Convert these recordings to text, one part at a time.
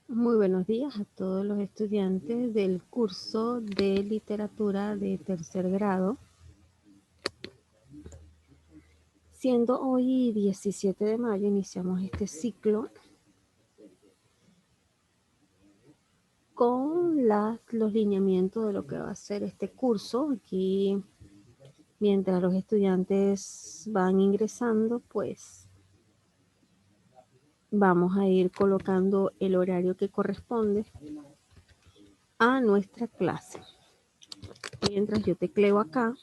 Muy buenos días a todos los estudiantes del curso de literatura de tercer grado. Siendo hoy 17 de mayo, iniciamos este ciclo con los lineamientos de lo que va a ser este curso. Aquí, mientras los estudiantes van ingresando, pues vamos a ir colocando el horario que corresponde a nuestra clase. Mientras yo tecleo acá,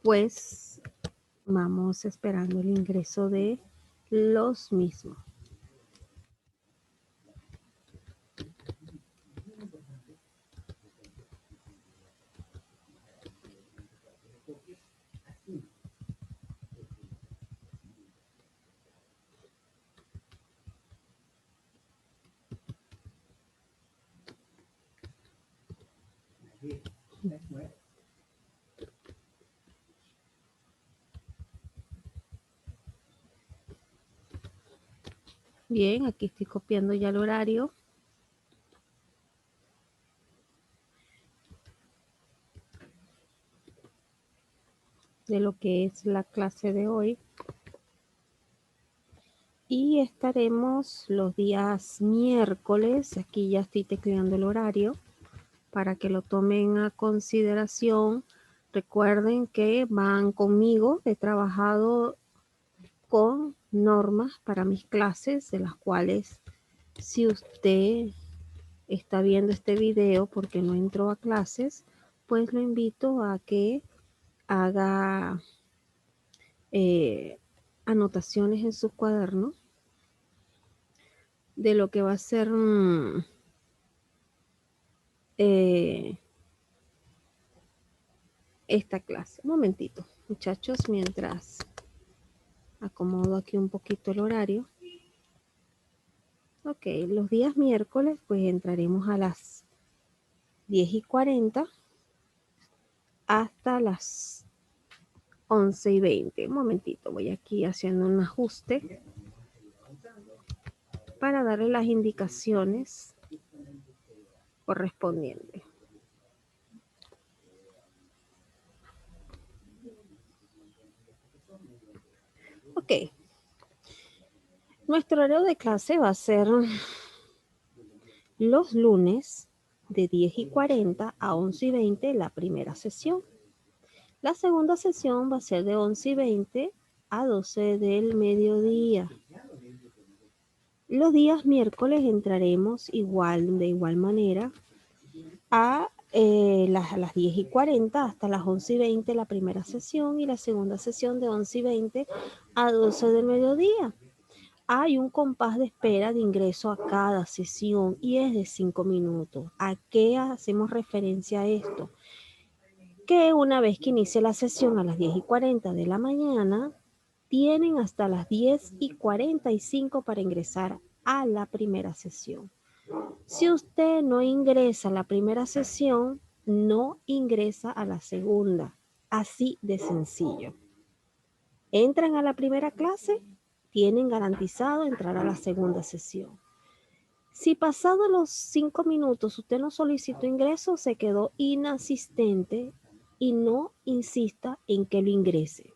pues vamos esperando el ingreso de los mismos. Bien, aquí estoy copiando ya el horario. De lo que es la clase de hoy. Y estaremos los días miércoles. Aquí ya estoy tecleando el horario para que lo tomen a consideración. Recuerden que van conmigo. He trabajado con normas para mis clases, de las cuales si usted está viendo este video porque no entró a clases, pues lo invito a que haga anotaciones en su cuaderno de lo que va a ser esta clase. Un momentito, muchachos, mientras acomodo aquí un poquito el horario. Ok, los días miércoles pues entraremos a las 10:40 hasta las 11:20. Un momentito, voy aquí haciendo un ajuste para darle las indicaciones correspondientes. Ok, nuestro horario de clase va a ser los lunes de 10:40 a 11:20 la primera sesión. La segunda sesión va a ser de 11:20 a 12 del mediodía. Los días miércoles entraremos de igual manera a las 10:40 hasta las 11:20 la primera sesión y la segunda sesión de 11:20 a 12 del mediodía. Hay un compás de espera de ingreso a cada sesión y es de 5 minutos. ¿A qué hacemos referencia a esto? Que una vez que inicie la sesión a las 10:40 de la mañana, tienen hasta las 10:45 para ingresar a la primera sesión. Si usted no ingresa a la primera sesión, no ingresa a la segunda. Así de sencillo. Entran a la primera clase, tienen garantizado entrar a la segunda sesión. Si pasado los 5 minutos usted no solicitó ingreso, se quedó inasistente y no insista en que lo ingrese.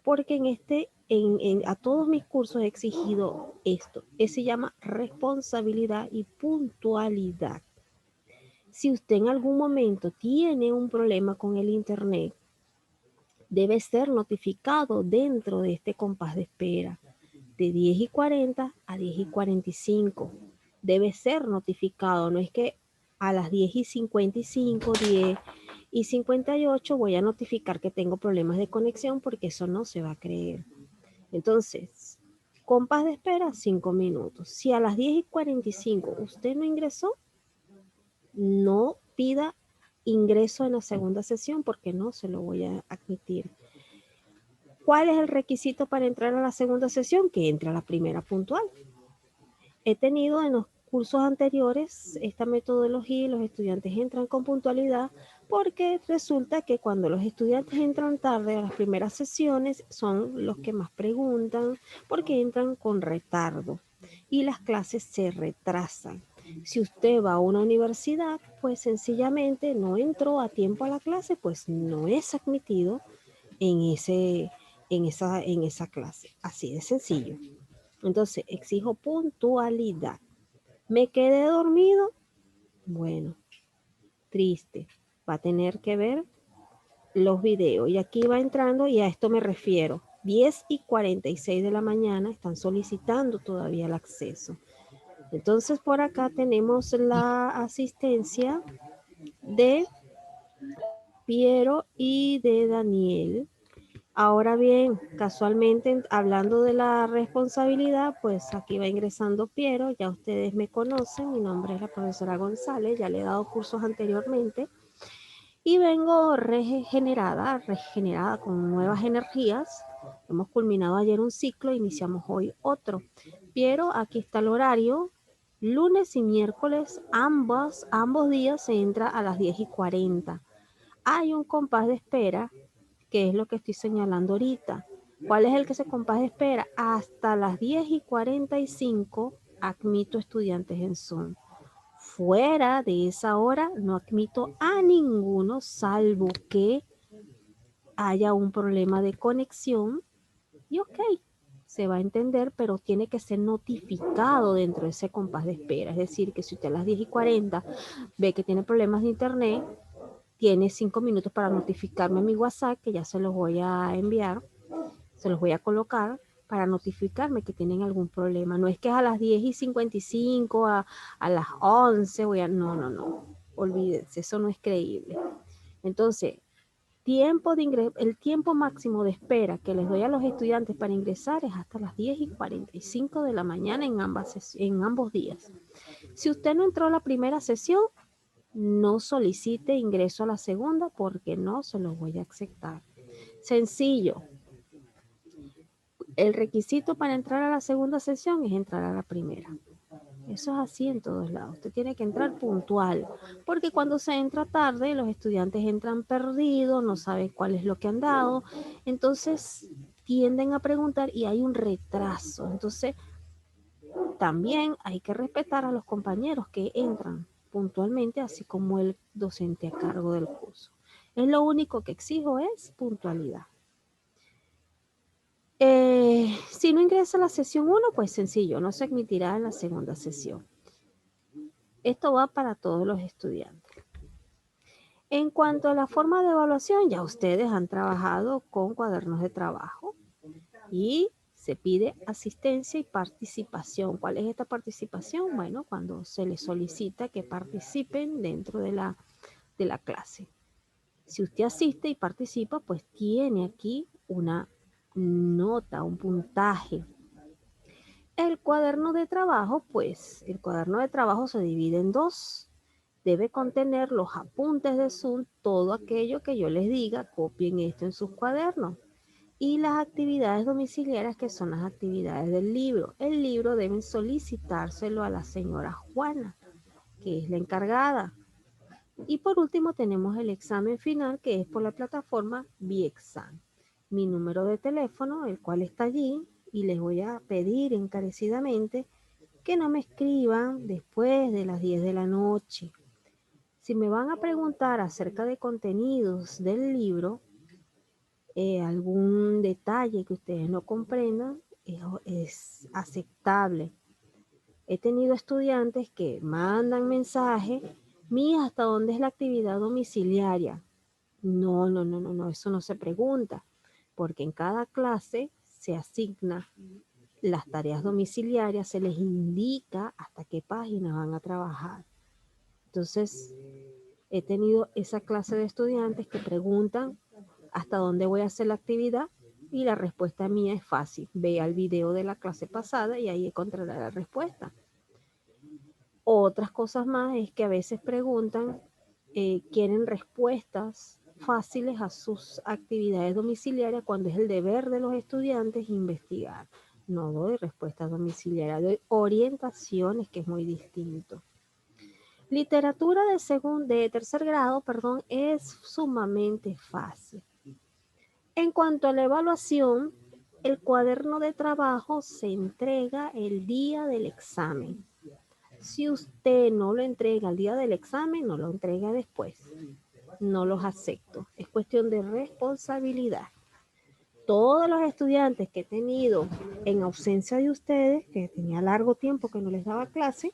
Porque a todos mis cursos he exigido esto. Se llama responsabilidad y puntualidad. Si usted en algún momento tiene un problema con el internet, debe ser notificado dentro de este compás de espera de 10:40 a 10:45. Debe ser notificado, no es que a las 10:55, 10:58 voy a notificar que tengo problemas de conexión, porque eso no se va a creer. Entonces, compás de espera 5 minutos. Si a las 10:45 usted no ingresó, no pida ingreso en la segunda sesión porque no se lo voy a admitir. ¿Cuál es el requisito para entrar a la segunda sesión? Que entre a la primera puntual. He tenido en los cursos anteriores esta metodología y los estudiantes entran con puntualidad, porque resulta que cuando los estudiantes entran tarde a las primeras sesiones son los que más preguntan porque entran con retardo. y las clases se retrasan. Si usted va a una universidad, pues sencillamente no entró a tiempo a la clase, pues no es admitido en esa clase. Así de sencillo. Entonces, exijo puntualidad. ¿Me quedé dormido? Bueno, triste. Va a tener que ver los videos. Y aquí va entrando y a esto me refiero. 10:46 de la mañana están solicitando todavía el acceso. Entonces por acá tenemos la asistencia de Piero y de Daniel. Ahora bien, casualmente hablando de la responsabilidad, pues aquí va ingresando Piero, ya ustedes me conocen, mi nombre es la profesora González, ya le he dado cursos anteriormente y vengo regenerada con nuevas energías. Hemos culminado ayer un ciclo, iniciamos hoy otro. Piero, aquí está el horario. Lunes y miércoles, ambos días se entra a las 10:40. Hay un compás de espera, que es lo que estoy señalando ahorita. ¿Cuál es el que se compás de espera? Hasta las 10:45 admito estudiantes en Zoom. Fuera de esa hora no admito a ninguno, salvo que haya un problema de conexión y ok, se va a entender, pero tiene que ser notificado dentro de ese compás de espera. Es decir, que si usted a las 10:40 ve que tiene problemas de internet, tiene 5 minutos para notificarme a mi WhatsApp, que ya se los voy a enviar, se los voy a colocar para notificarme que tienen algún problema. No es que es a las 10:55, a las 11, no, olvídense, eso no es creíble. Entonces, el tiempo máximo de espera que les doy a los estudiantes para ingresar es hasta las 10:45 de la mañana en ambos días. Si usted no entró a la primera sesión, no solicite ingreso a la segunda porque no se lo voy a aceptar. Sencillo. El requisito para entrar a la segunda sesión es entrar a la primera. Eso es así en todos lados. Usted tiene que entrar puntual, porque cuando se entra tarde, los estudiantes entran perdidos, no saben cuál es lo que han dado, entonces tienden a preguntar y hay un retraso. Entonces, también hay que respetar a los compañeros que entran puntualmente, así como el docente a cargo del curso. Es lo único que exijo es puntualidad. Si no ingresa a la sesión 1, pues sencillo, no se admitirá en la segunda sesión. Esto va para todos los estudiantes. En cuanto a la forma de evaluación, ya ustedes han trabajado con cuadernos de trabajo y se pide asistencia y participación. ¿Cuál es esta participación? Bueno, cuando se les solicita que participen dentro de la clase. Si usted asiste y participa, pues tiene aquí una nota, un puntaje. El cuaderno de trabajo, pues el cuaderno de trabajo se divide en dos. Debe contener los apuntes de Zoom, todo aquello que yo les diga, copien esto en sus cuadernos. Y las actividades domiciliarias, que son las actividades del libro. El libro deben solicitárselo a la señora Juana, que es la encargada. Y por último tenemos el examen final, que es por la plataforma Biexam. Mi número de teléfono, el cual está allí, y les voy a pedir encarecidamente que no me escriban después de las 10 de la noche. Si me van a preguntar acerca de contenidos del libro, algún detalle que ustedes no comprendan, es aceptable. He tenido estudiantes que mandan mensajes, mira, ¿hasta dónde es la actividad domiciliaria? No, eso no se pregunta, porque en cada clase se asigna las tareas domiciliarias, se les indica hasta qué página van a trabajar. Entonces, he tenido esa clase de estudiantes que preguntan hasta dónde voy a hacer la actividad y la respuesta mía es fácil. Vea el video de la clase pasada y ahí encontrará la respuesta. Otras cosas más es que a veces preguntan, quieren respuestas fáciles a sus actividades domiciliarias cuando es el deber de los estudiantes investigar. No doy respuestas domiciliarias, doy orientaciones, que es muy distinto. Literatura de tercer grado, es sumamente fácil. En cuanto a la evaluación, El cuaderno de trabajo se entrega el día del examen. Si usted no lo entrega el día del examen, no lo entrega después. No los acepto. Es cuestión de responsabilidad. Todos los estudiantes que he tenido en ausencia de ustedes, que tenía largo tiempo que no les daba clase,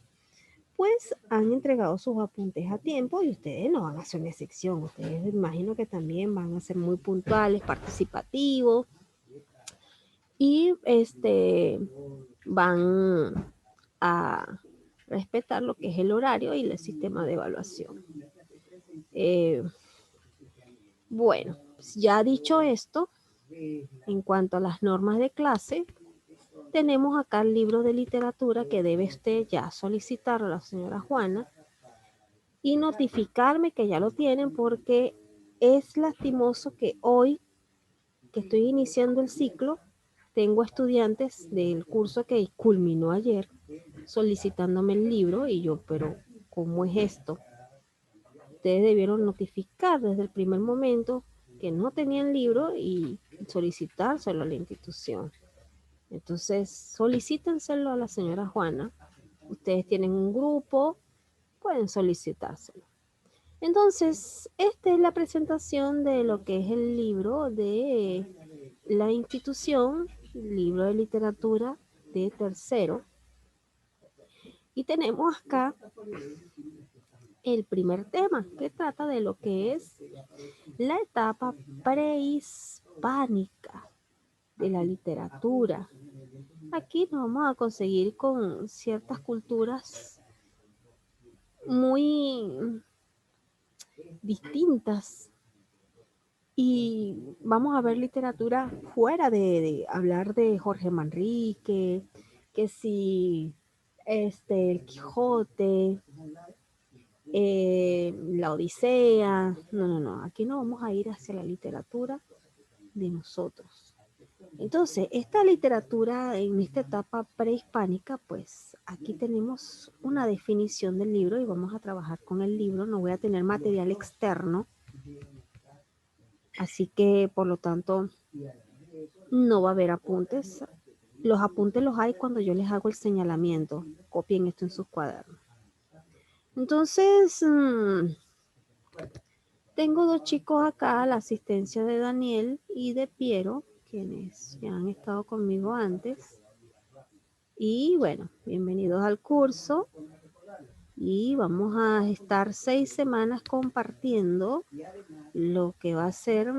pues han entregado sus apuntes a tiempo y ustedes no van a hacer una excepción. Ustedes me imagino que también van a ser muy puntuales, participativos y van a respetar lo que es el horario y el sistema de evaluación. Bueno, ya dicho esto, en cuanto a las normas de clase, tenemos acá el libro de literatura que debe usted ya solicitar a la señora Juana y notificarme que ya lo tienen, porque es lastimoso que hoy, que estoy iniciando el ciclo, tengo estudiantes del curso que culminó ayer solicitándome el libro y yo, pero ¿cómo es esto? Ustedes debieron notificar desde el primer momento que no tenían libro y solicitárselo a la institución. Entonces, solicítenselo a la señora Juana. Ustedes tienen un grupo, pueden solicitárselo. Entonces, esta es la presentación de lo que es el libro de la institución, libro de literatura de tercero. Y tenemos acá el primer tema, que trata de lo que es la etapa prehispánica de la literatura. Aquí nos vamos a conseguir con ciertas culturas muy distintas y vamos a ver literatura fuera de hablar de Jorge Manrique, que si el Quijote, la Odisea. No, aquí no vamos a ir hacia la literatura de nosotros. Entonces, esta literatura en esta etapa prehispánica, pues aquí tenemos una definición del libro y vamos a trabajar con el libro. No voy a tener material externo, así que por lo tanto no va a haber apuntes. Los apuntes los hay cuando yo les hago el señalamiento. Copien esto en sus cuadernos. Entonces, tengo dos chicos acá, la asistencia de Daniel y de Piero, quienes ya han estado conmigo antes. Y bueno, bienvenidos al curso. Y vamos a estar 6 semanas compartiendo lo que va a ser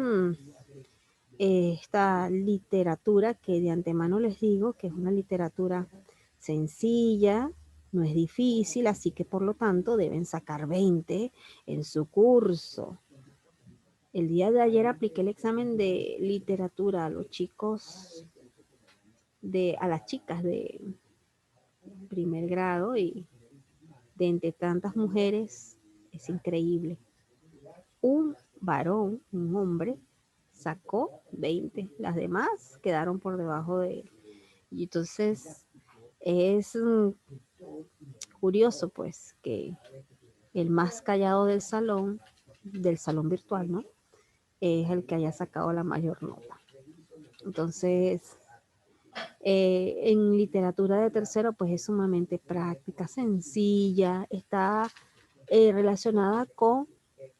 esta literatura, que de antemano les digo que es una literatura sencilla, no es difícil, así que por lo tanto deben sacar 20 en su curso. El día de ayer apliqué el examen de literatura a los chicos, a las chicas de primer grado, y de entre tantas mujeres es increíble. Un varón, un hombre, sacó 20, las demás quedaron por debajo de él. Y entonces es curioso pues que el más callado del salón virtual, ¿no? Es el que haya sacado la mayor nota. Entonces, en literatura de tercero, pues es sumamente práctica, sencilla, está relacionada con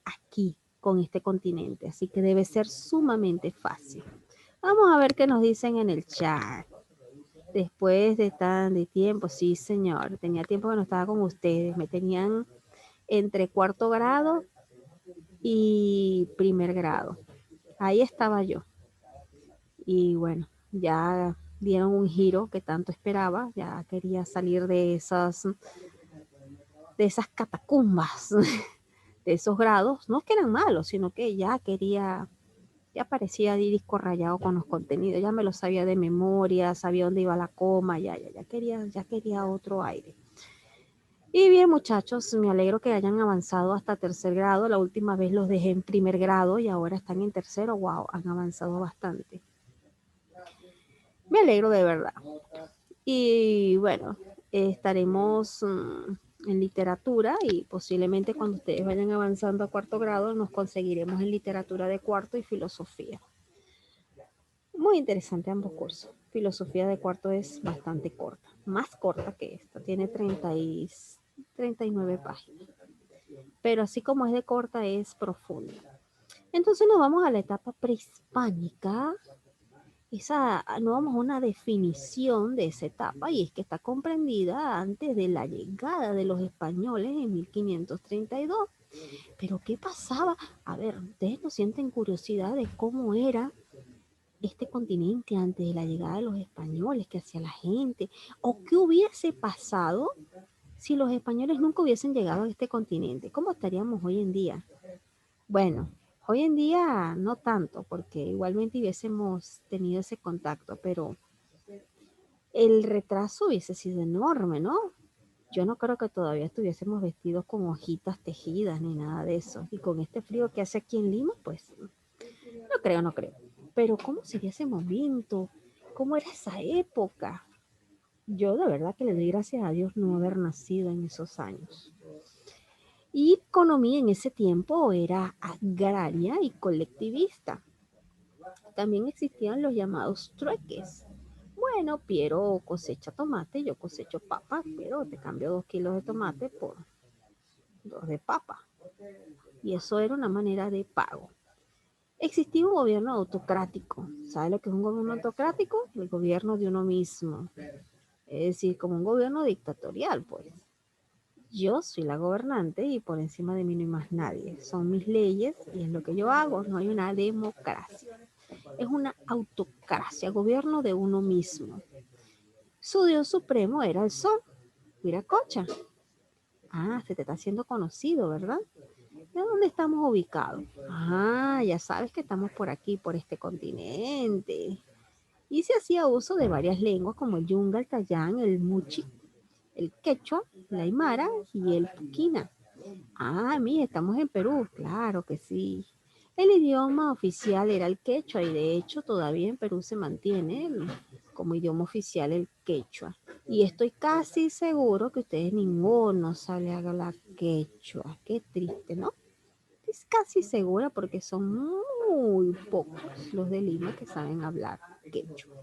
aquí, con este continente, así que debe ser sumamente fácil. Vamos a ver qué nos dicen en el chat. Después de tiempo, sí señor, tenía tiempo que no estaba con ustedes, me tenían entre cuarto grado y primer grado. Ahí estaba yo. Y bueno, ya dieron un giro que tanto esperaba, ya quería salir de esas catacumbas, de esos grados, no que eran malos, sino que ya parecía disco rayado con los contenidos, ya me lo sabía de memoria, sabía dónde iba la coma, ya quería otro aire. Y bien, muchachos, me alegro que hayan avanzado hasta tercer grado. La última vez los dejé en primer grado y ahora están en tercero. Wow, han avanzado bastante. Me alegro de verdad. Y bueno, estaremos en literatura y posiblemente cuando ustedes vayan avanzando a cuarto grado nos conseguiremos en literatura de cuarto y filosofía. Muy interesante ambos cursos. Filosofía de cuarto es bastante corta, más corta que esta, tiene 39 páginas, pero así como es de corta, es profunda. Entonces nos vamos a la etapa prehispánica. Nos vamos a una definición de esa etapa y es que está comprendida antes de la llegada de los españoles en 1532. Pero ¿qué pasaba? A ver, ¿ustedes no sienten curiosidad de cómo era este continente antes de la llegada de los españoles? ¿Qué hacía la gente? ¿O qué hubiese pasado si los españoles nunca hubiesen llegado a este continente? ¿Cómo estaríamos hoy en día? Bueno, hoy en día no tanto, porque igualmente hubiésemos tenido ese contacto, pero el retraso hubiese sido enorme, ¿no? Yo no creo que todavía estuviésemos vestidos con hojitas tejidas ni nada de eso. Y con este frío que hace aquí en Lima, pues no creo, no creo. Pero ¿cómo sería ese momento? ¿Cómo era esa época? Yo de verdad que le doy gracias a Dios no haber nacido en esos años. Y economía en ese tiempo era agraria y colectivista. También existían los llamados trueques. Bueno, Piero cosecha tomate, yo cosecho papa, pero te cambio 2 kilos de tomate por 2 de papa. Y eso era una manera de pago. Existía un gobierno autocrático. ¿Sabe lo que es un gobierno autocrático? El gobierno de uno mismo. Es decir, como un gobierno dictatorial, pues. Yo soy la gobernante y por encima de mí no hay más nadie. Son mis leyes y es lo que yo hago. No hay una democracia. Es una autocracia, gobierno de uno mismo. Su dios supremo era el sol. Viracocha. Ah, se te está haciendo conocido, ¿verdad? ¿De dónde estamos ubicados? Ah, ya sabes que estamos por aquí, por este continente. Y se hacía uso de varias lenguas como el yunga, el tayán, el muchi, el quechua, la aymara y el puquina. Ah, mira, estamos en Perú, claro que sí. El idioma oficial era el quechua y de hecho todavía en Perú se mantiene como idioma oficial el quechua. Y estoy casi seguro que ustedes ninguno sabe hablar quechua. Qué triste, ¿no? Es casi segura porque son muy pocos los de Lima que saben hablar quechua.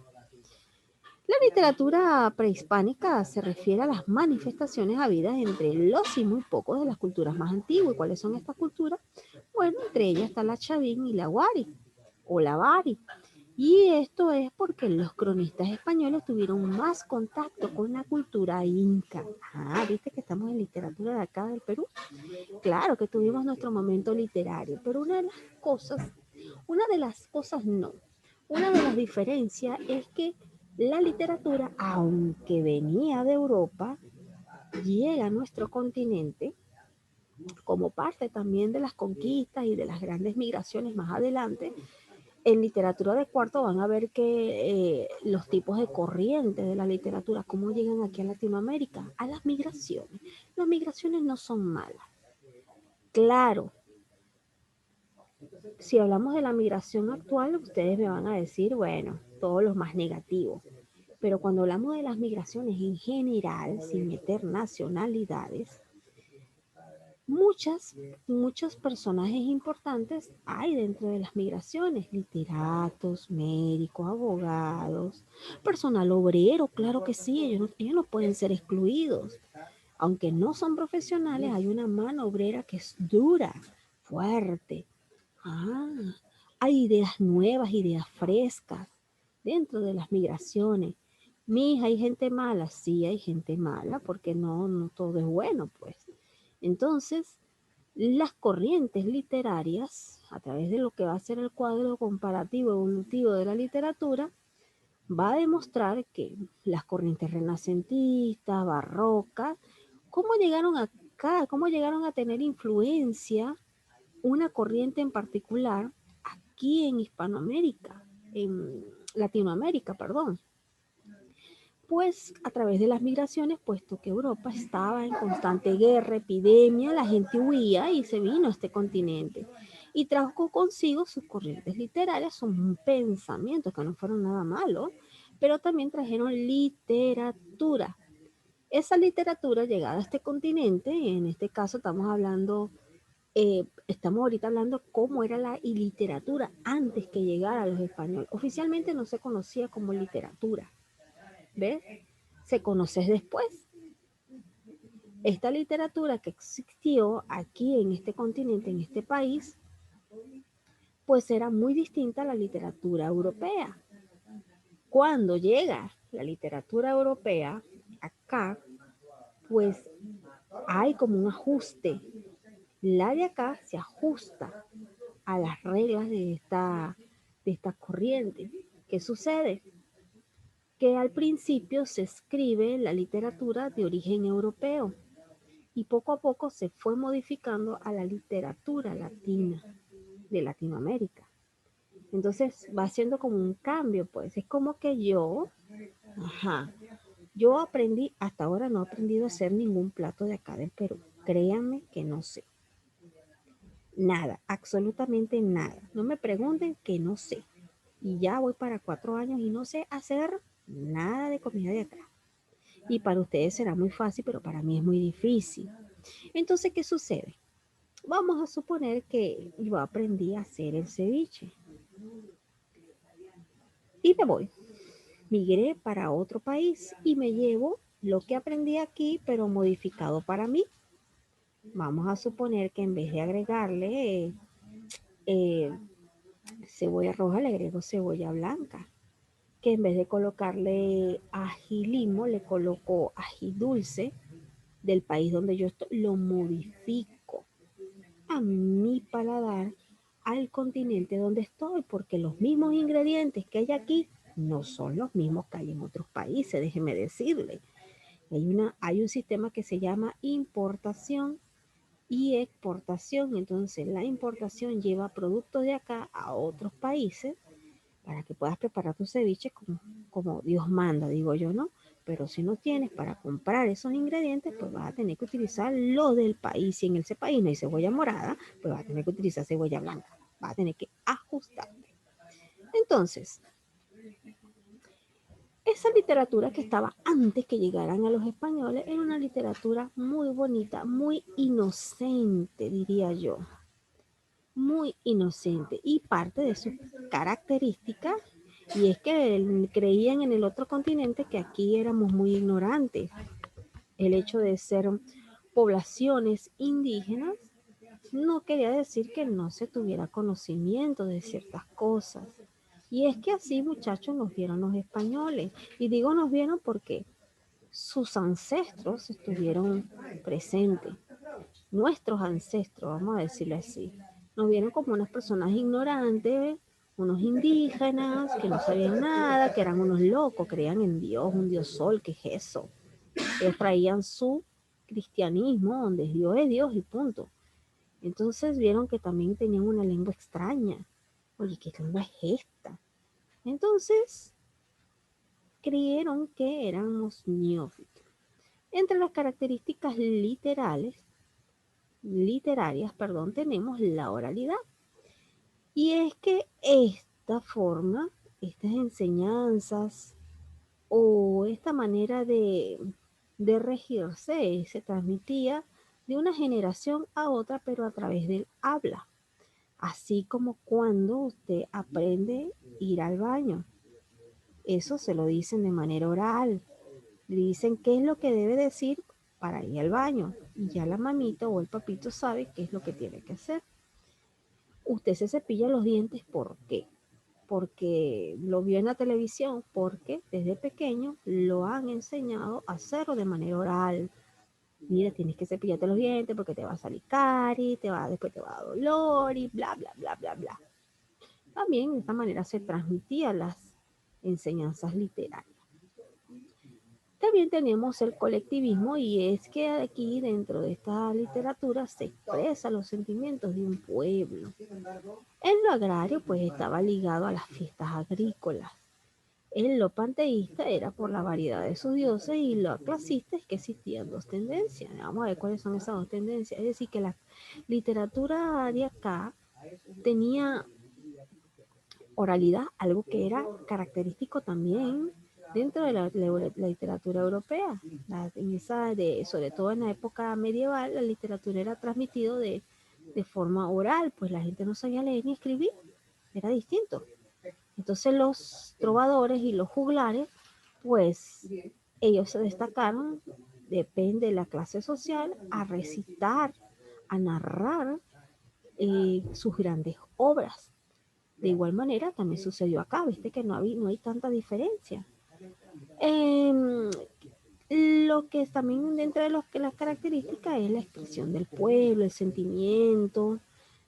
La literatura prehispánica se refiere a las manifestaciones habidas entre los y muy pocos de las culturas más antiguas. ¿Y cuáles son estas culturas? Bueno, entre ellas está la Chavín y la Wari o la Bari. Y esto es porque los cronistas españoles tuvieron más contacto con la cultura inca. Ah, ¿viste que estamos en literatura de acá del Perú? Claro que tuvimos nuestro momento literario, pero una de las cosas no. Una de las diferencias es que la literatura, aunque venía de Europa, llega a nuestro continente como parte también de las conquistas y de las grandes migraciones más adelante. En literatura de cuarto van a ver que los tipos de corrientes de la literatura, cómo llegan aquí a Latinoamérica, a las migraciones. Las migraciones no son malas. Claro, si hablamos de la migración actual, ustedes me van a decir, bueno, todos los más negativos. Pero cuando hablamos de las migraciones en general, sin meter nacionalidades, muchos personajes importantes hay dentro de las migraciones, literatos, médicos, abogados, personal obrero, claro que sí, ellos no pueden ser excluidos. Aunque no son profesionales, hay una mano obrera que es dura, fuerte. Ah, hay ideas nuevas, ideas frescas dentro de las migraciones. Mija, hay gente mala, sí hay gente mala, porque no todo es bueno, pues. Entonces, las corrientes literarias, a través de lo que va a ser el cuadro comparativo evolutivo de la literatura, va a demostrar que las corrientes renacentistas, barrocas, cómo llegaron acá, cómo llegaron a tener influencia una corriente en particular aquí en Hispanoamérica, en Latinoamérica, perdón. Pues a través de las migraciones, puesto que Europa estaba en constante guerra, epidemia, la gente huía y se vino a este continente. Y trajo consigo sus corrientes literarias, sus pensamientos, que no fueron nada malos, pero también trajeron literatura. Esa literatura llegada a este continente, en este caso estamos hablando estamos ahorita hablando cómo era la literatura antes que llegara a los españoles. Oficialmente no se conocía como literatura, ¿ves? Se conoce después. Esta literatura que existió aquí en este continente, en este país, pues era muy distinta a la literatura europea. Cuando llega la literatura europea acá, pues hay como un ajuste. La de acá se ajusta a las reglas de esta corriente. ¿Qué sucede? Que al principio se escribe la literatura de origen europeo y poco a poco se fue modificando a la literatura latina de Latinoamérica. Entonces va haciendo como un cambio, pues es como que ajá, yo aprendí, hasta ahora no he aprendido a hacer ningún plato de acá del Perú. Créanme que no sé. Nada, absolutamente nada. No me pregunten que no sé. Y ya voy para 4 años y no sé hacer nada de comida de acá. Y para ustedes será muy fácil, pero para mí es muy difícil. Entonces, ¿qué sucede? Vamos a suponer que yo aprendí a hacer el ceviche y me voy. Migré para otro país y me llevo lo que aprendí aquí, pero modificado para mí. Vamos a suponer que en vez de agregarle eh, cebolla roja, le agrego cebolla blanca. Que en vez de colocarle ají limo, le coloco ají dulce del país donde yo estoy, lo modifico a mi paladar al continente donde estoy, porque los mismos ingredientes que hay aquí no son los mismos que hay en otros países, déjeme decirle. Hay un sistema que se llama importación y exportación. Entonces, la importación lleva productos de acá a otros países para que puedas preparar tu ceviche como Dios manda, digo yo, ¿no? Pero si no tienes para comprar esos ingredientes, pues vas a tener que utilizar lo del país. Si en ese país no hay cebolla morada, pues vas a tener que utilizar cebolla blanca. Vas a tener que ajustarte. Entonces, esa literatura que estaba antes que llegaran a los españoles era una literatura muy bonita, muy inocente, diría yo. Muy inocente. Y parte de sus características y es que creían en el otro continente que aquí éramos muy ignorantes. El hecho de ser poblaciones indígenas no quería decir que no se tuviera conocimiento de ciertas cosas. Y es que así, muchachos, nos vieron los españoles. Y digo nos vieron porque sus ancestros estuvieron presentes. Nuestros ancestros, vamos a decirlo así, nos vieron como unas personas ignorantes, unos indígenas que no sabían nada, que eran unos locos, creían en Dios, un Dios sol, ¿qué es eso? Ellos traían su cristianismo, donde Dios es Dios y punto. Entonces vieron que también tenían una lengua extraña. Oye, ¿qué lengua es esta? Entonces creyeron que éramos neófitos. Entre las características literarias, perdón, tenemos la oralidad. Y es que esta forma, estas enseñanzas o esta manera de regirse se transmitía de una generación a otra, pero a través del habla. Así como cuando usted aprende a ir al baño. Eso se lo dicen de manera oral. Le dicen qué es lo que debe decir para ir al baño. Y ya la mamita o el papito sabe qué es lo que tiene que hacer. Usted se cepilla los dientes, ¿por qué? Porque lo vio en la televisión, porque desde pequeño lo han enseñado a hacerlo de manera oral. Mira, tienes que cepillarte los dientes porque te va a salir caries, después te va a dar dolor y bla, bla, bla, bla, bla. También de esta manera se transmitían las enseñanzas literarias. También tenemos el colectivismo y es que aquí dentro de esta literatura se expresan los sentimientos de un pueblo. En lo agrario pues estaba ligado a las fiestas agrícolas. En lo panteísta era por la variedad de sus dioses y lo clasista es que existían dos tendencias. Vamos a ver cuáles son esas dos tendencias. Es decir, que la literatura de acá tenía oralidad, algo que era característico también dentro de la literatura europea. Sobre todo en la época medieval, la literatura era transmitida de forma oral, pues la gente no sabía leer ni escribir, era distinto. Entonces los trovadores y los juglares, pues ellos se destacaron, depende de la clase social, a recitar, a narrar sus grandes obras. De igual manera también sucedió acá, viste que no hay tanta diferencia. Eh, lo que es también dentro de las características es la expresión del pueblo, el sentimiento,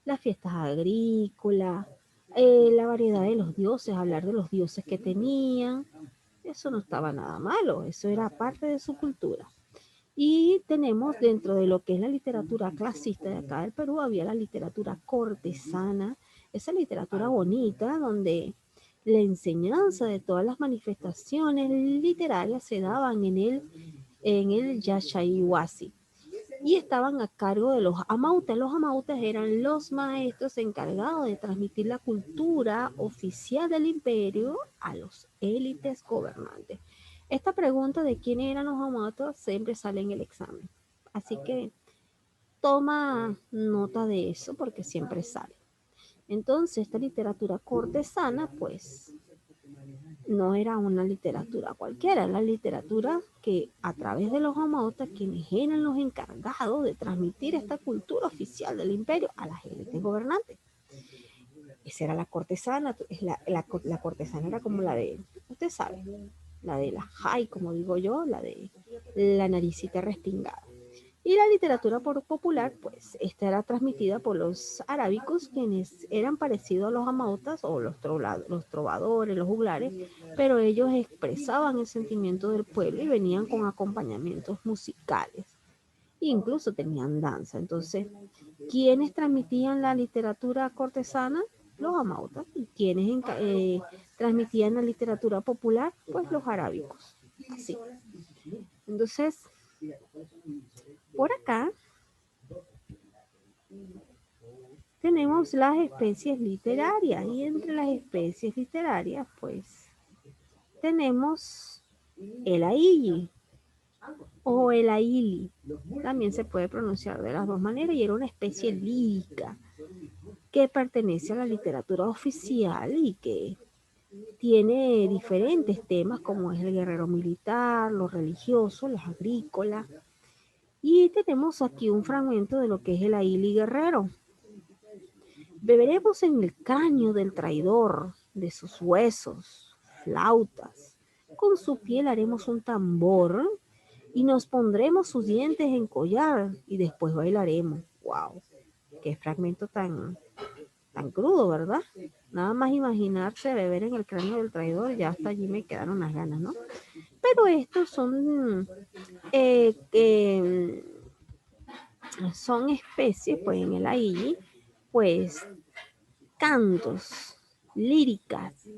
las fiestas agrícolas, la variedad de los dioses, hablar de los dioses que tenían. Eso no estaba nada malo, eso era parte de su cultura. Y tenemos dentro de lo que es la literatura clasista de acá del Perú, había la literatura cortesana, esa literatura bonita donde la enseñanza de todas las manifestaciones literarias se daban en el Yashaiwasi y estaban a cargo de los amautes. Los amautes eran los maestros encargados de transmitir la cultura oficial del imperio a los élites gobernantes. Esta pregunta de quiénes eran los amautes siempre sale en el examen. Así que toma nota de eso porque siempre sale. Entonces, esta literatura cortesana, pues, no era una literatura cualquiera, era la literatura que a través de los amautas, quienes eran los encargados de transmitir esta cultura oficial del imperio a las élites gobernantes. Esa era la cortesana, la cortesana era como la de, usted sabe, la de la high, como digo yo, la de la naricita respingada. Y la literatura popular, pues, esta era transmitida por los arábicos, quienes eran parecidos a los amautas o los trovadores, los juglares, pero ellos expresaban el sentimiento del pueblo y venían con acompañamientos musicales. E incluso tenían danza. Entonces, ¿quiénes transmitían la literatura cortesana? Los amautas. ¿Y quiénes transmitían la literatura popular? Pues los arábicos. Así. Entonces, por acá tenemos las especies literarias y entre las especies literarias pues tenemos el ailli o el aili, también se puede pronunciar de las dos maneras y era una especie lírica que pertenece a la literatura oficial y que tiene diferentes temas como es el guerrero militar, lo religioso, los agrícolas y tenemos aquí un fragmento de lo que es el aili guerrero. Beberemos en el caño del traidor, de sus huesos, flautas. Con su piel haremos un tambor y nos pondremos sus dientes en collar y después bailaremos. ¡Wow! ¡Qué fragmento tan crudo, ¿verdad? Nada más imaginarse beber en el cráneo del traidor, ya hasta allí me quedaron las ganas, ¿no? Pero estos son especies, pues en el ailli, pues cantos, líricas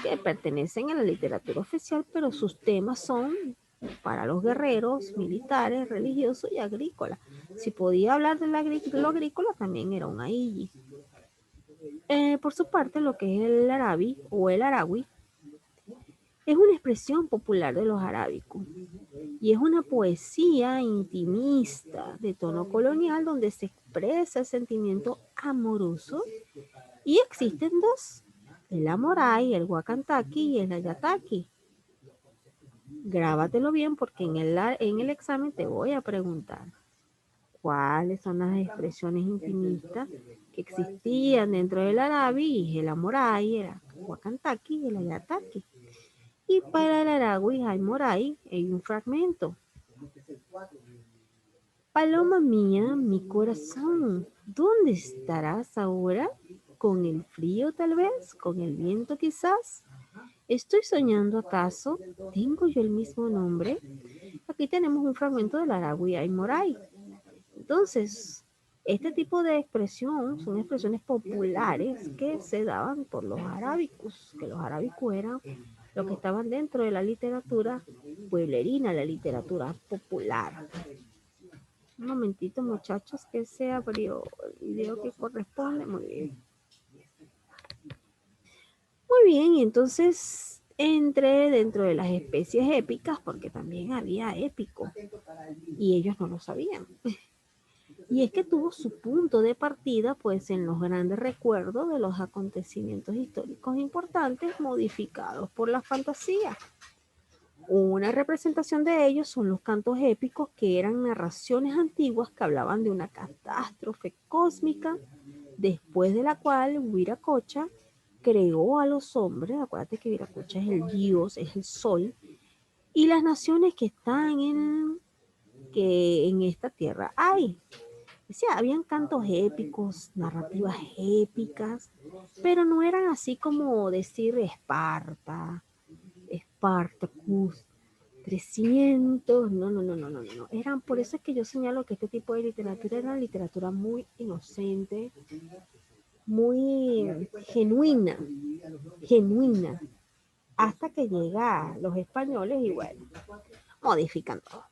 que pertenecen a la literatura oficial, pero sus temas son para los guerreros, militares, religiosos y agrícolas. Si podía hablar de lo agrícola, también era un ailli. Por su parte, lo que es el arabi o el arawi es una expresión popular de los arábicos y es una poesía intimista de tono colonial donde se expresa el sentimiento amoroso y existen dos, el amoray, el huacantaqui y el ayataqui. Grábatelo bien porque en el examen te voy a preguntar cuáles son las expresiones intimistas que existían dentro del arabi, el amoray, el huacantaqui y el ayataqui. Y para el aragui hay moray, hay un fragmento. Paloma mía, mi corazón, ¿dónde estarás ahora? ¿Con el frío tal vez? ¿Con el viento quizás? ¿Estoy soñando acaso? ¿Tengo yo el mismo nombre? Aquí tenemos un fragmento del Aragui y Moray. Entonces, este tipo de expresión son expresiones populares que se daban por los arábicos, que los arábicos eran los que estaban dentro de la literatura pueblerina, la literatura popular. Un momentito, muchachos, que se abrió el video que corresponde. Muy bien. Muy bien, y entonces entré dentro de las especies épicas porque también había épico y ellos no lo sabían. Y es que tuvo su punto de partida pues en los grandes recuerdos de los acontecimientos históricos importantes modificados por la fantasía. Una representación de ellos son los cantos épicos, que eran narraciones antiguas que hablaban de una catástrofe cósmica, después de la cual Viracocha creó a los hombres. Acuérdate que Viracocha es el dios, es el sol, y las naciones que están en esta tierra hay. O sea, habían cantos épicos, narrativas épicas, pero no eran así como decir Esparta, Espartacus, 300, no. Eran, por eso es que yo señalo que este tipo de literatura era una literatura muy inocente, muy genuina, hasta que llega los españoles y bueno, modifican todo.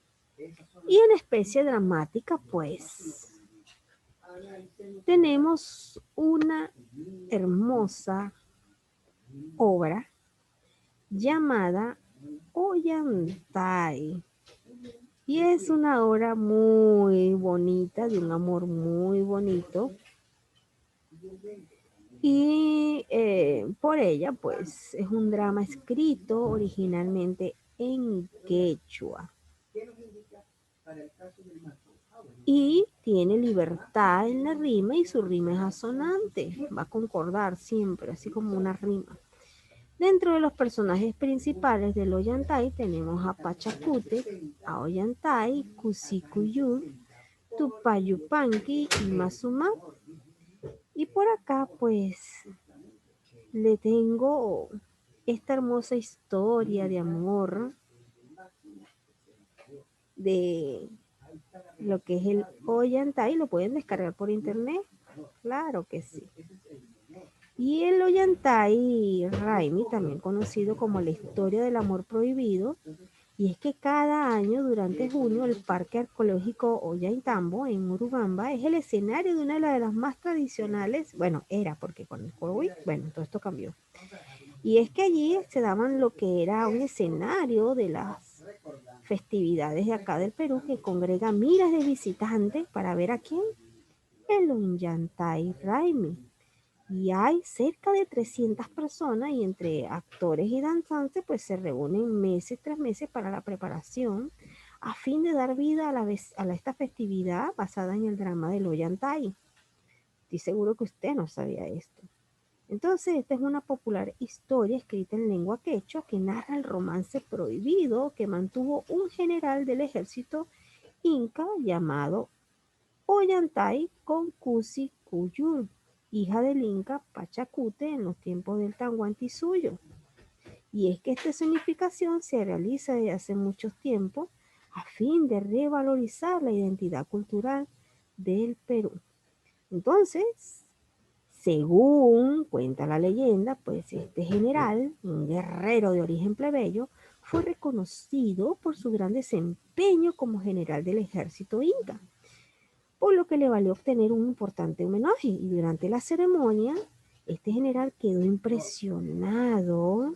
Y en especie dramática, pues, tenemos una hermosa obra llamada Ollantay. Y es una obra muy bonita, de un amor muy bonito. Y por ella, pues, es un drama escrito originalmente en quechua. Y tiene libertad en la rima y su rima es asonante, va a concordar siempre, así como una rima. Dentro de los personajes principales del Ollantay tenemos a Pachacute, a Ollantay, Cusicuyur, Tupayupanqui y Mazumá. Y por acá pues le tengo esta hermosa historia de amor de lo que es el Ollantay. Lo pueden descargar por internet, claro que sí. Y el Ollantay Raimi, también conocido como la historia del amor prohibido, y es que cada año durante junio el Parque Arqueológico Ollantaytambo en Urubamba es el escenario de una de las más tradicionales, bueno, era porque con el COVID, bueno, todo esto cambió. Y es que allí se daban lo que era un escenario de las festividades de acá del Perú, que congrega miles de visitantes para ver a quién, el Ollantay Raimi. Y hay cerca de 300 personas, y entre actores y danzantes pues se reúnen meses tras meses para la preparación a fin de dar vida esta festividad basada en el drama del Ollantay. Estoy seguro que usted no sabía esto. Entonces, esta es una popular historia escrita en lengua quechua que narra el romance prohibido que mantuvo un general del ejército inca llamado Ollantay con Cusi Cuyul, hija del inca Pachacute en los tiempos del Tahuantinsuyo. Y es que esta significación se realiza desde hace mucho tiempo a fin de revalorizar la identidad cultural del Perú. Entonces, según cuenta la leyenda, pues este general, un guerrero de origen plebeyo, fue reconocido por su gran desempeño como general del ejército inca, por lo que le valió obtener un importante homenaje. Y durante la ceremonia, este general quedó impresionado,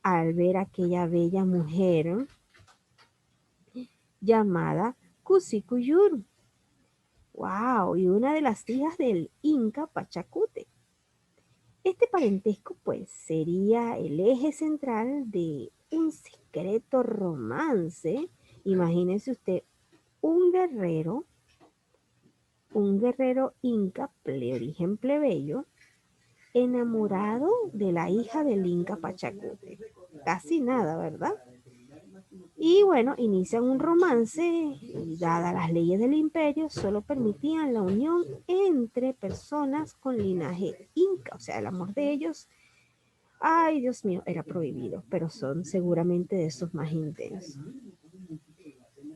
al ver a aquella bella mujer llamada Cusicuyur. ¡Wow! Y una de las hijas del Inca Pachacute. Este parentesco, pues, sería el eje central de un secreto romance. Imagínese usted un guerrero inca de origen plebeyo, enamorado de la hija del inca Pachacute. Casi nada, ¿verdad? Y bueno, inician un romance y dadas las leyes del imperio, solo permitían la unión entre personas con linaje inca. O sea, el amor de ellos, ay Dios mío, era prohibido, pero son seguramente de esos más intensos.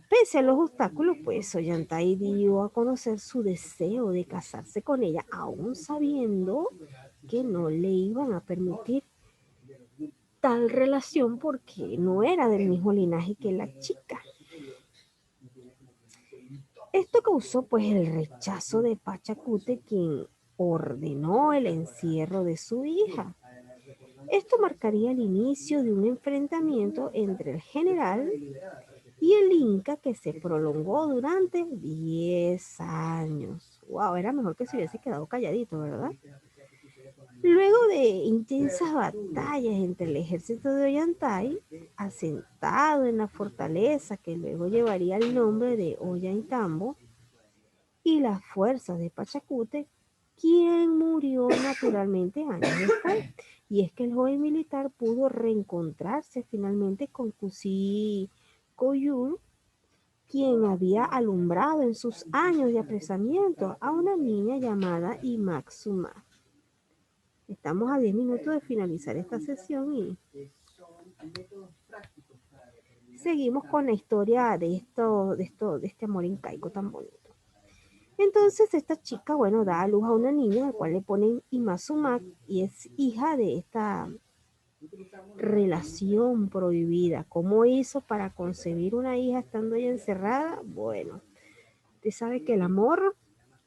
Pese a los obstáculos, pues Ollantay dio a conocer su deseo de casarse con ella, aún sabiendo que no le iban a permitir tal relación porque no era del mismo linaje que la chica. Esto causó pues el rechazo de Pachacute, quien ordenó el encierro de su hija. Esto marcaría el inicio de un enfrentamiento entre el general y el Inca que se prolongó durante 10 años. Wow, era mejor que se hubiese quedado calladito, ¿verdad? Luego de intensas batallas entre el ejército de Ollantay, asentado en la fortaleza que luego llevaría el nombre de Ollantaytambo, y las fuerzas de Pachacute, quien murió naturalmente años después. Y es que el joven militar pudo reencontrarse finalmente con Cusi Coyur, quien había alumbrado en sus años de apresamiento a una niña llamada Imaxuma. Estamos a 10 minutos de finalizar esta sesión y seguimos con la historia de este amor incaico tan bonito. Entonces esta chica, bueno, da a luz a una niña, al cual le ponen Imazumak, y es hija de esta relación prohibida. ¿Cómo hizo para concebir una hija estando ella encerrada? Bueno, usted sabe que el amor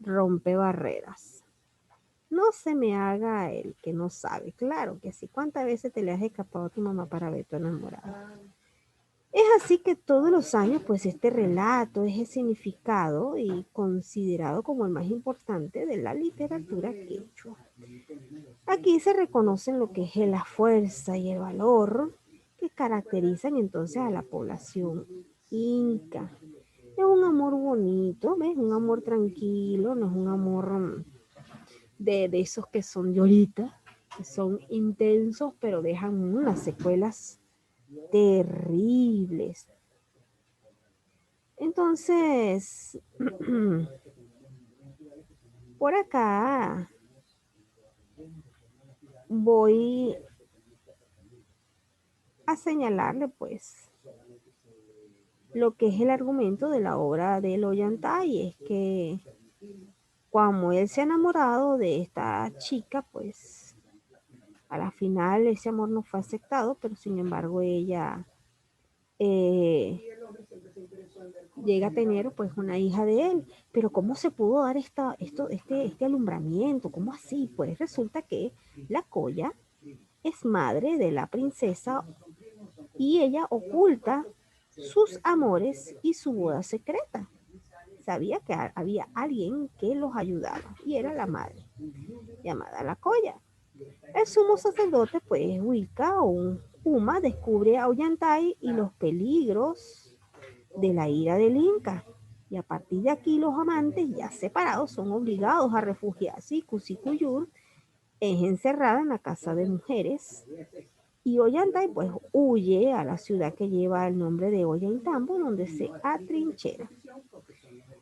rompe barreras. No se me haga el que no sabe. Claro que sí. ¿Cuántas veces te le has escapado a tu mamá para ver tu enamorada? Es así que todos los años, pues este relato es significado y considerado como el más importante de la literatura quechua. Aquí se reconocen lo que es la fuerza y el valor que caracterizan entonces a la población inca. Es un amor bonito, ¿ves? Un amor tranquilo, no es un amor de esos que son lloritas, que son intensos, pero dejan unas secuelas terribles. Entonces, por acá voy a señalarle pues lo que es el argumento de la obra de Ollantay, es que como él se ha enamorado de esta chica, pues a la final ese amor no fue aceptado, pero sin embargo ella eh, llega a tener pues una hija de él. Pero ¿cómo se pudo dar este alumbramiento? ¿Cómo así? Pues resulta que la Colla es madre de la princesa y ella oculta sus amores y su boda secreta. Sabía que había alguien que los ayudaba y era la madre, llamada la Colla. El sumo sacerdote, pues Wicca o un Uma, descubre a Ollantay y los peligros de la ira del Inca. Y a partir de aquí los amantes, ya separados, son obligados a refugiarse y Cusicuyur es encerrada en la casa de mujeres. Y Ollantay pues huye a la ciudad que lleva el nombre de Ollantaytambo, donde se atrinchera.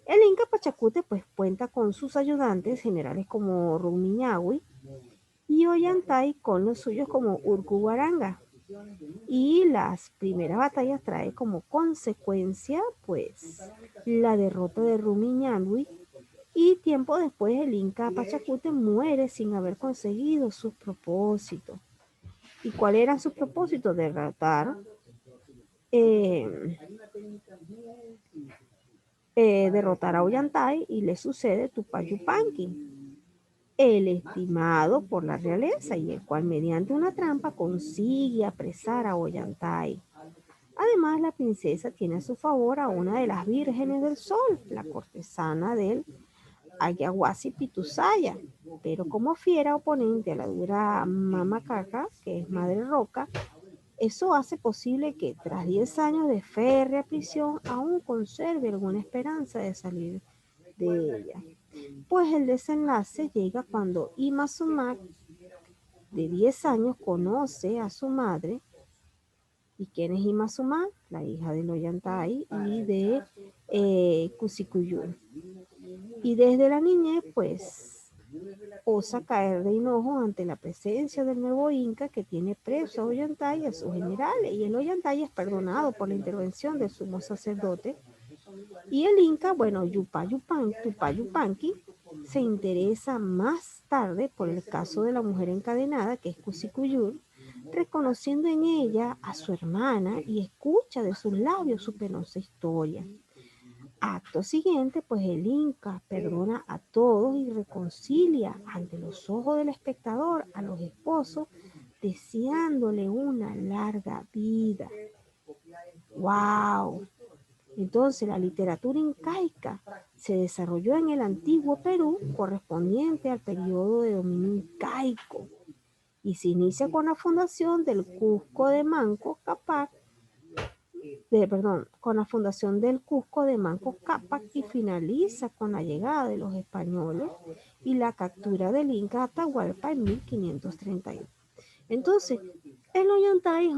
El Inca Pachacute pues cuenta con sus ayudantes generales como Rumiñahui y Ollantay con los suyos como Urcubaranga. Y las primeras batallas trae como consecuencia pues la derrota de Rumiñahui, y tiempo después el Inca Pachacute muere sin haber conseguido sus propósitos. ¿Y cuál era su propósito? Eh, derrotar a Ollantay, y le sucede Tupac Yupanqui, el estimado por la realeza, y el cual mediante una trampa consigue apresar a Ollantay. Además, la princesa tiene a su favor a una de las vírgenes del sol, la cortesana del Ayahuasi Pitusaya, pero como fiera oponente a la dura Mamacaca, que es Madre Roca, eso hace posible que tras 10 años de férrea prisión aún conserve alguna esperanza de salir de ella. Pues el desenlace llega cuando Ima Sumac, de 10 años, conoce a su madre. ¿Y quién es Ima Sumac? La hija de Ollantay y de Cusicuyur. Y desde la niñez, pues, osa caer de enojo ante la presencia del nuevo Inca, que tiene preso a Ollantay y a sus generales. Y el Ollantay es perdonado por la intervención del sumo sacerdote. Y el Inca, bueno, Tupayupanqui, se interesa más tarde por el caso de la mujer encadenada, que es Cusicuyur, reconociendo en ella a su hermana, y escucha de sus labios su penosa historia. Acto siguiente, pues el Inca perdona a todos y reconcilia ante los ojos del espectador a los esposos, deseándole una larga vida. ¡Wow! Entonces, la literatura incaica se desarrolló en el antiguo Perú correspondiente al periodo de dominio incaico y se inicia con la fundación del Cusco de Manco Cápac, con la fundación del Cusco de Manco Cápac y finaliza con la llegada de los españoles y la captura del Inca Atahualpa en 1531. Entonces, el Ollantay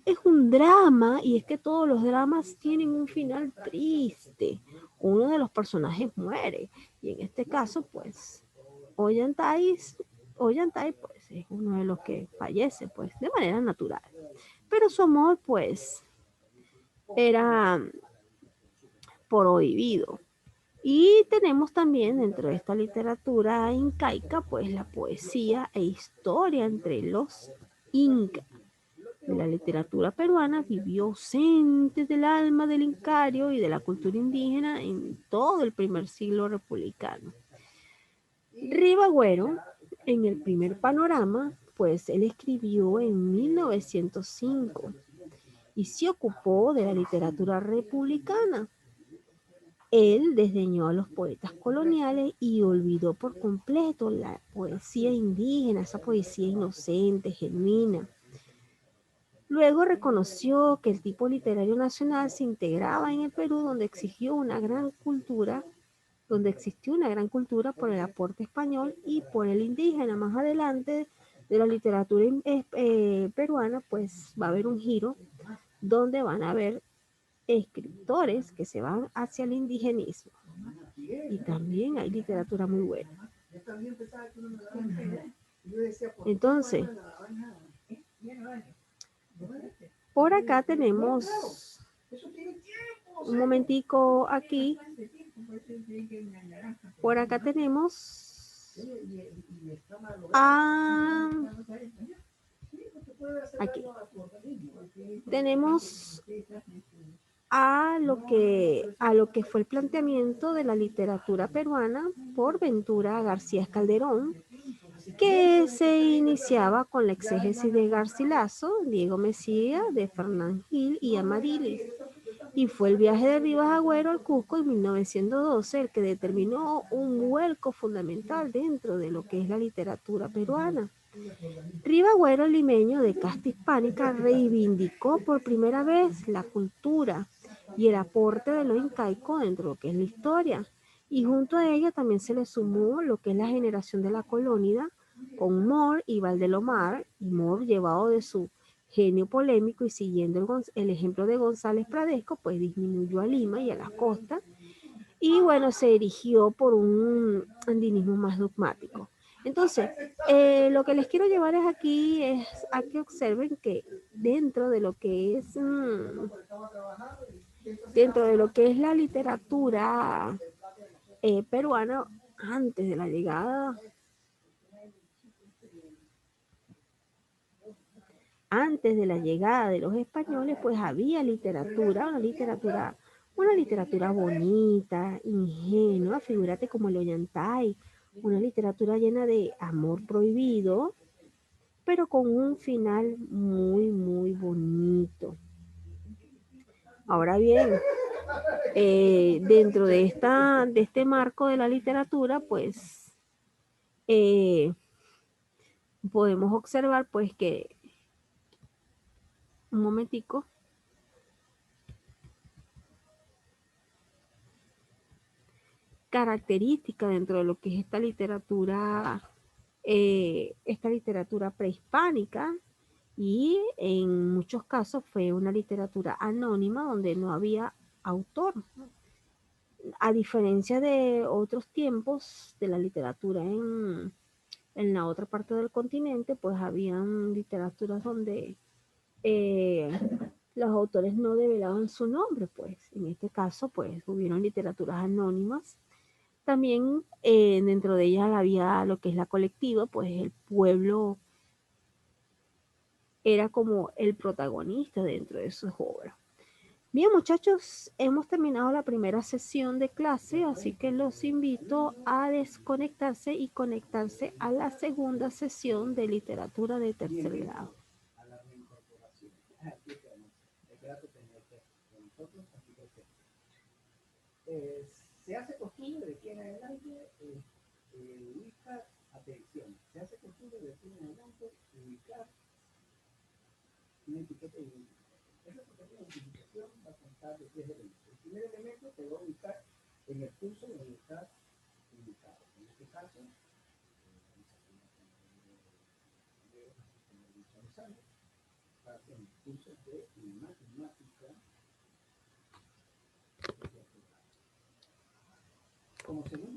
es un drama y es que todos los dramas tienen un final triste. Uno de los personajes muere y en este caso, pues, Ollantay, Ollantay pues, es uno de los que fallece, pues, de manera natural. Pero su amor, pues, era prohibido. Y tenemos también dentro de esta literatura incaica, pues, la poesía e historia entre los incas. La literatura peruana vivió ausente del alma del incario y de la cultura indígena en todo el primer siglo republicano. Ribagüero, en el primer panorama, pues él escribió en 1905 y se ocupó de la literatura republicana. Él desdeñó a los poetas coloniales y olvidó por completo la poesía indígena, esa poesía inocente, genuina. Luego reconoció que el tipo literario nacional se integraba en el Perú donde existió una gran cultura por el aporte español y por el indígena. Más adelante de la literatura peruana, pues va a haber un giro donde van a haber escritores que se van hacia el indigenismo. Y también hay literatura muy buena. Entonces, por acá tenemos un momentico aquí. Por acá tenemos aquí. Tenemos a lo que fue el planteamiento de la literatura peruana por Ventura García Calderón, que se iniciaba con la exégesis de Garcilaso, Diego Mesía, de Fernán Gil y Amarilis. Y fue el viaje de Rivas Agüero al Cusco en 1912 el que determinó un vuelco fundamental dentro de lo que es la literatura peruana. Rivas Agüero, limeño de casta hispánica, reivindicó por primera vez la cultura y el aporte de lo incaico dentro de lo que es la historia. Y junto a ella también se le sumó lo que es la generación de la colonia, con Moore y Valdelomar, y Moore llevado de su genio polémico y siguiendo el ejemplo de González Pradesco, pues disminuyó a Lima y a la costa, y bueno, se erigió por un andinismo más dogmático. Entonces, lo que les quiero llevar es aquí, es a que observen que dentro de lo que es la literatura peruana, antes de la llegada de los españoles, pues había literatura, una literatura bonita, ingenua, figúrate como el Ollantay, una literatura llena de amor prohibido, pero con un final muy, muy bonito. Ahora bien, dentro de este marco de la literatura, pues podemos observar pues que, un momentico, característica dentro de lo que es esta literatura prehispánica, y en muchos casos fue una literatura anónima donde no había autor. A diferencia de otros tiempos de la literatura en la otra parte del continente, pues habían literaturas donde los autores no develaban su nombre, pues en este caso pues hubieron literaturas anónimas. También dentro de ellas había lo que es la colectiva, pues el pueblo era como el protagonista dentro de sus obras. Bien, muchachos, hemos terminado la primera sesión de clase, así que los invito a desconectarse y conectarse a la segunda sesión de literatura de tercer grado. Se hace costumbre de aquí en adelante ubicar, atención, se hace costumbre de aquí en adelante ubicar una etiqueta identificador. Esa etiqueta de identificación va a contar de 10 elementos. El primer elemento te va a ubicar en el curso donde estás ubicado. En este caso, visualizando, estás en el curso de matemática. Como segundo